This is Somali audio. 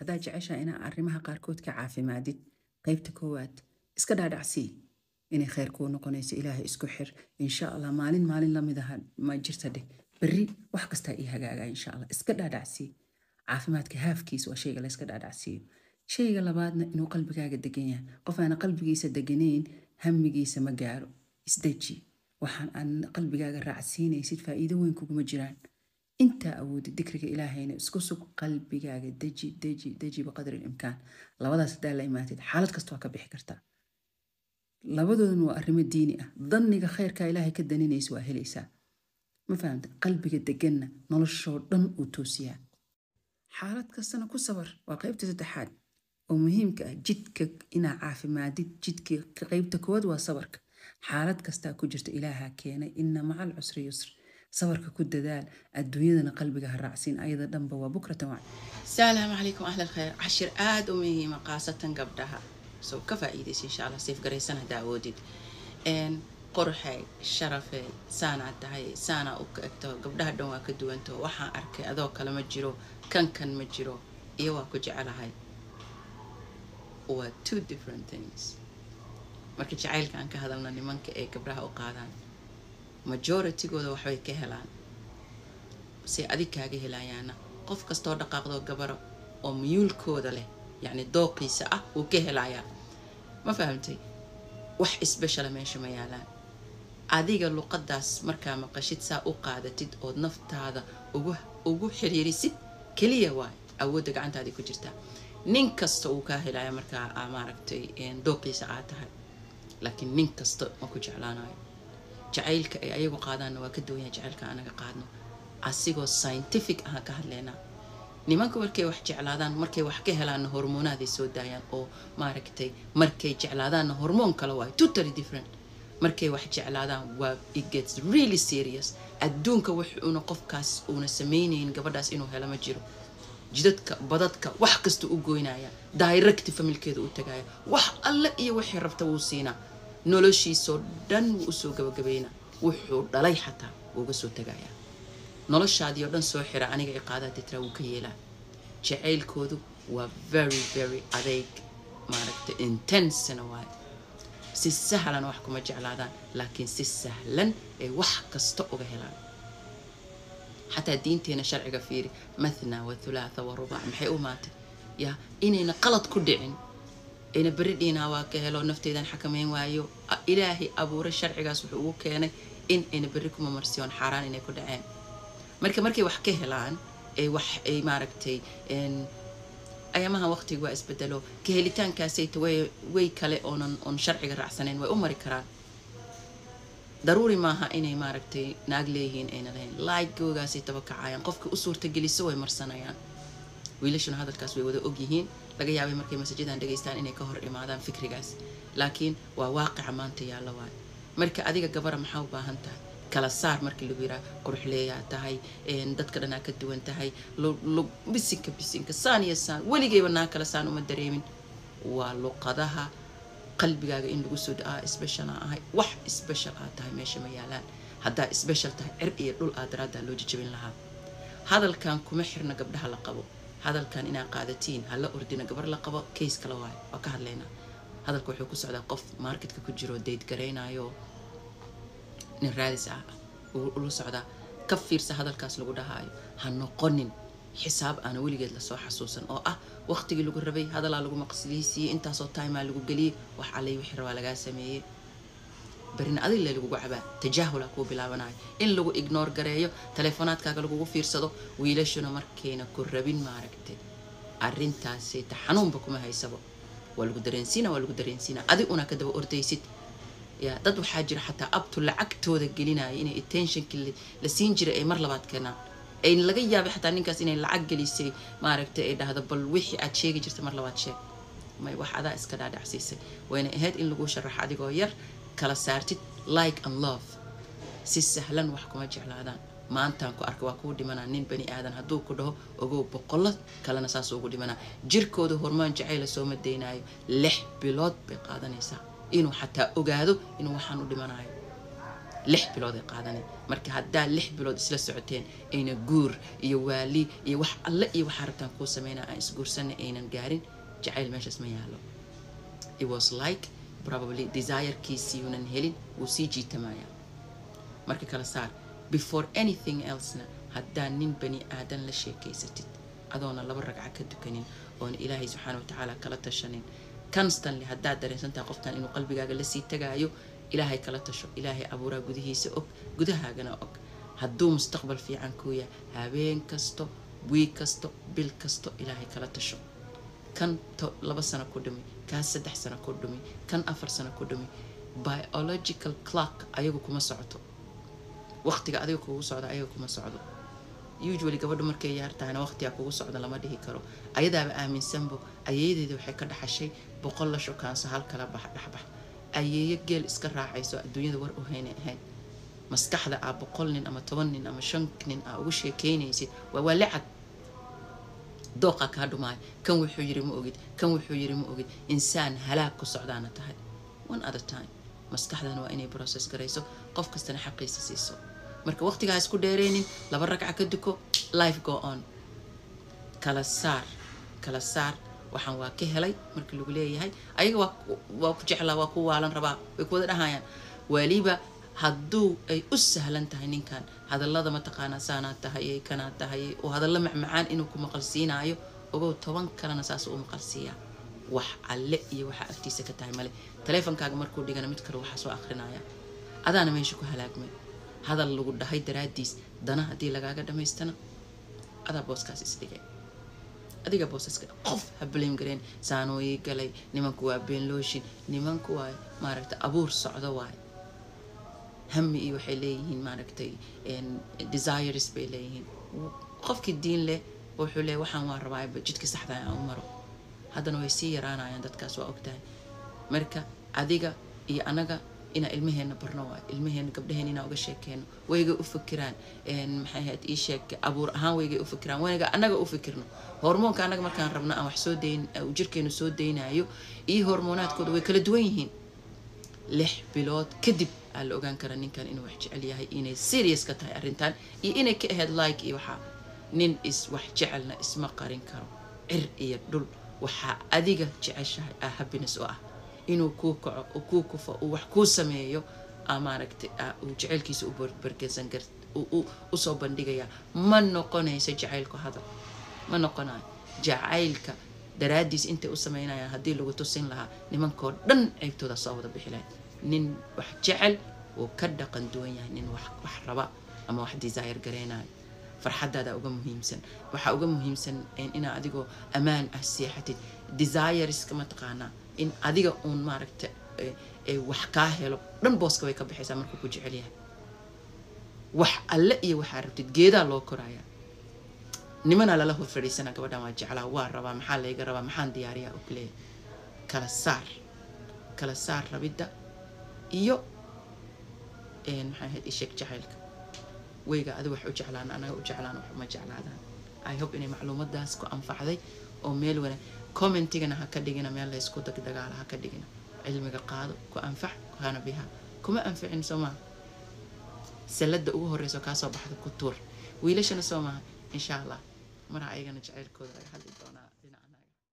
haddaad jeceshaa inaa arrimaha qaarkood ka caafimaadid qaybta koowaad iska dhaadhacsii inay khayr kuu noqonayso ilaahay isku xir insha allah maalin lamid aha ma jirta dheh berri wax kastaa ii hagaaga insha allah iska dhaadhacsii caafimaadka haafkiisa waa shayga la iska dhaadhacsiiyo shayga labaadna inuu qalbigaaga degan yahay qof aana qalbigiisa deganayn hamigiisa ma gaaro isdeji waxaan aan qalbigaaga raacsiinaysid faa'iido weyn kuguma jiraan intaa awoodid dikriga ilaahayna isku sug qalbigaaga deji biqadri imkaan labadaas hadaa la imaatid xaalad kasta waa ka bixi kartaa labadooduna waa arrimo diini ah dhanniga khayrka ilaahay ka daninaysa waa helaysaa ma fahamta qalbiga deganna noloshoo dhan uu toosiyaa xaalad kastana ku sabar waa qaybta saddexaad oo muhiimka ah jidka inaa caafimaadid jidka qaybta koowaad waa sabarka xaalad kastaa ku jirta ilaaha keenay inna maca alcusri yusr sabarka ku dadaal adduunyadana qalbiga ha raacsiin ayada dhanba waa bukratan wac salaamu calaykum ahla alkhayr cashir aad u muhiima qaasatan gabdhaha soo ka faa'iidaysa insha allah siif garaysan haddaa awoodid qorxay sharafay saanaa tahay saanaa u ka egto gabdhaha dhan waa ka duwanto waxaan arkay adoo kale ma jiro kan ma jiro iyo waa ku jecelahay waa two different things marka jacaylka aan ka hadalna nimanka ay gabdhaha u qaadaan majoritigooda waxbay ka helaan si adig kaaga helayaana qof kastoo dhaqaaqdo gabaro oo miyuulkooda leh yacni dooqiisa ah uu ka helayaa ma fahamtay wax isbeshal meesha ma yaalaan adiga luqadaas markaa maqashid saa u qaadatid oo naftaada ugu xiriirisid kaliya waay awoodda gacantaadii ku jirtaa nin kasta uu kaa helaya markaa maaragtay dooqiisa aad tahay laakiin nin kasta ma ku jeclaanayo jacaylka ay ayagu qaadaanna waa ka duwan yahay jacaylka anaga qaadno asigoo scientific ah ka hadlaynaa nimanku markay wax jeclaadaan markay wax ka helaanna hormoonaaday soo daayaan oo maaragtay markay jeclaadaanna hormoon kale waay totally different markay wax jeclaadaan waa it gets really serious adduunka wuxuuna qofkaas uuna samaynayn gabadhaas inuu helo ma jiro jidadka badadka wax kasta u goynaya direct familkeeda u tagaya wax alle iyo wixii rabta wuu siinaa noloshiisoo dhan wuu usoo gabagabaynaa wuxuu dhalay xataa uga soo tagaya noloshaadii oo dhan soo xira aniga iqaadaa titra wuu ka yeelaa jacaylkoodu waa very adeeg maaragta intensena waay si sahlan wax kuma jeclaadaan laakiin si sahlan ay wax kasta uga helaan حتى دينتنا شرعي فيري مثنى وثلاثة ورباع محي أمات يا إننا قلط كدعين إن بردينا واكهلو نفتي ذن حكمين وايو إلهي أبور الشرعي قاس وكان إن بريكم مرسيون حاران إن كدعين مركي وحكيه الآن أي ماركتي إن أيامها وقتي واس بدلو كهلتان كاسيت وي كله on شرعي رعسنين وأمري كران ضروري maaha inay maaragtay naag leeyihiin ayna lahayn like googaasi tabakacayaan qofka u suurta geliso way marsanayaan wiilashuna hadalkaas way wada og yihiin laga yaabay markay masajidan dhageystaan inay ka hor imaadaan fikrigaas laakiin waa waaqica maanta yaala waay marka adiga gabara maxaa u baahan tahay kala saar markii lagu yiraa qurux leeyahay tahay dadka dhanaa ka duwan tahay bisinka saaniya saan waligayba naa kala saan uma dareemin waa luqadaha qalbigaaga in lagu soo daa special ah wax special ah tahay meesha ma yaalaan hadda special tahay cir iyo dhul aad raada loo jijibin lahaa hadalkan kuma xirna gabdhaha la qabo hadalkan inaa qaadatiin hala ordina gabar la qabo case kala waay waa ka hadlayna hadalku wuxuu ku socdaa qof marketka ku jiro date gareynayo nin raadis ah uu socdaa ka fiirsa hadalkaas lagu dhahaayo ha noqonin xisaab aan weligeed la soo xasuusan oo ah waqtigii lagu rabay hadal lagu maqsadiisii intaas oo time lagu galiyay wax calay wixii rabaa laga sameeyay barina adil lagu gacbaa tajaahul ku bilaabanaay in lagu ignore gareeyo telefonaadkaaga lagu fiirsado wiilashuna markeena ku rabin ma aragtay arintaasi taxanuunba kuma haysabo waa lagu dareensiina adi una ka daba ordaysid ya dad waxaa jira xataa abtu lacagtooda gelinaya inay attention la siin jiray ay mar labaad keenaan ay laga yaabay xataa ninkaas inay lacag gelisay maaragtay ay dhahdo bal wixii aad sheegi jirtay mar labaad sheeg may wax adaa iska dhaadhacsiisay wayna ahayd in lagu sharax adigoo yar kala saartid like and love si sahlan wax kuma jeclaadaan maantaan ku arka waa ku dhimanaa nin bani aadan hadduu ku dhaho ogow boqolad kalena saas ugu dhimanaa jirkooda hormoon jacayl soo madeynaayo 6 bilood bay qaadanaysaa inuu xataa ogaado inuu waxaan u dhimanayo 6 bilood ay qaadanay marka haddaa 6 bilood isla socoteen ayna guur iyo waali iyo wax alle iyo waxa rabtaan kuu sameynaa aan isguursanay aynan gaarin jacayl meeshaas ma yaalo. It was like probably desire-kiisii yuunan helin wuu sii jiitamaya. marka kala saar before anything else-na haddaa nin bani aadan la sheekaysatid adoona 2 ragca ka dukanin oon ilaahay subxaanahu wa tacaala kala tashanin constantly haddaa dareensantaa qoftan inuu qalbigaaga la sii tagaayo ilaahay kala tasho. ilaahay abuuraa gudihiisa og gudahaagana og. hadduu mustaqbal fiican kuu yahay habeen kasto week kasto bil kasto ilaahay kala tasho. kan 2 sano ku dhumi kaas 3 sano ku dhumi kan 4 sano ku dhumi biological clock ayagu kuma socoto. waqtiga adiga kugu socda ayaga kuma socdo. usually gabadhu markay yaartaana waqtiga kugu socda lama dhihi karo. ayadaaba aaminsanbo ayeedeeda waxay ka dhaxashay 100 la shokaanso hal kala dhaxbax. ayeeyo geel iska raacayso adduunyada war u haynay ahayd. maskaxda 100 nin ama 10 nin ama 5 nin ugu sheekeynaysid waa lacag dooqa ka dhumaay. kan wuxuu yiri ma ogid kan wuxuu yiri ma ogid insaan halaag ku socdaana tahay. one at a time maskaxdana waa inay process garayso qof kastana xaqiisa siiso. marka waqtiga isku dheereenin 2 ragca ka duko life go on. kala saar waxaan waa ka helay markii lagu leeyahay ayaga waa ku jeclaa waa ku waalan rabaa way ku wada dhahayaan. waliba hadduu ay u sahlan tahay ninkan hadallada ma taqaana saanaa tahay kana tahay oo hadalla macmacaan inuu ku maqalsiinaayo ogow 10 kalena saas uu maqalsiiyaa. wax alle iyo waxa agtiisa ka tahay male. taleefankaaga markuu dhigana mid kale waxa soo akhrinaya adaana meesha ku halaagmay. hadal lagu dhahay daraadiis dana hadii lagaaga dhameystana adaa booskaas isdhigay. adiga boosaska qof ha blame gareen saanooyi galay nimanku waa been looshin nimanku waa maaragta abuur socdo waay. hammi iyo waxay leeyihiin maaragtay desires bay leeyihiin. qofkii diin leh wuxuu leeyahay waxaan waa rabaa jidka saxda ah aan maro. haddana way sii yaraanayaan dadkaas waa ogtahay. marka adiga iyo anaga ina ilmaheena barno waa ilmaheena gabdhaheena ina uga sheekeeno wayga u fikiraan maxay ahayd ii sheeg abuur ahaan wayga u fikiraan wayga anaga u fikirno. hormoonka anaga markaan rabno aan wax soo deyn jirkeenu soo deynayo iyo hormoonaadkooda way kala duwan yihiin. 6 bilood kadib aan la ogaan kara ninkan inuu wax jecel yahay inay serious ka tahay arrintan iyo inay ka ahayd like iyo waxa. nin is wax jecelna isma qarin karo. cir iyo dhul waxa adiga jeceshahay happiness oo ah inuu ku kaco oo ku kufo oo wax ku sameeyo amaaragtay uu jecelkiisa u barkeesan gar u soo bandhigaya. ma noqonayso jecelku hadal ma noqonayo. jecelka daraadiis inta u sameynayaan hadii lagu tusin lahaa nimankoo dhan ceebtooda soo wada bixilay. nin wax jecel oo ka dhaqan duwan yahay nin wax raba ama wax desire gareenayo. farxadaada uga muhiimsan waxa uga muhiimsan in adigoo amaan ah seexatid. desires kama taqaana in adiga uun maaragta wax ka helo dhan booska way ka bixaysaa markuu ku jecel yahay. wax alle iyo waxa rabtid geedaa loo koraaya. nimana lala hor fadhiisana gabadhan waa jeclaa waa rabaa maxaa layga rabaa maxaan diyaariyaa u kale. kala saar rabida iyo maxay ahayd ishek jacaylka. wayga adiga wax u jeclaan anaga u jeclaan wax ma jeclaadaan. I hope inay macluumaadaas ku anfacday oo meel wada commentigana ha ka dhigina meel la isku dagaal ha ka dhigina. cilmiga qaado ku anfac kana biha kuma anficin Soomaa. salada ugu horeyso ka soo baxda ku tuur wiilashana Soomaa insha Allah mar ayagana jacaylkooda ay hadli doonaan.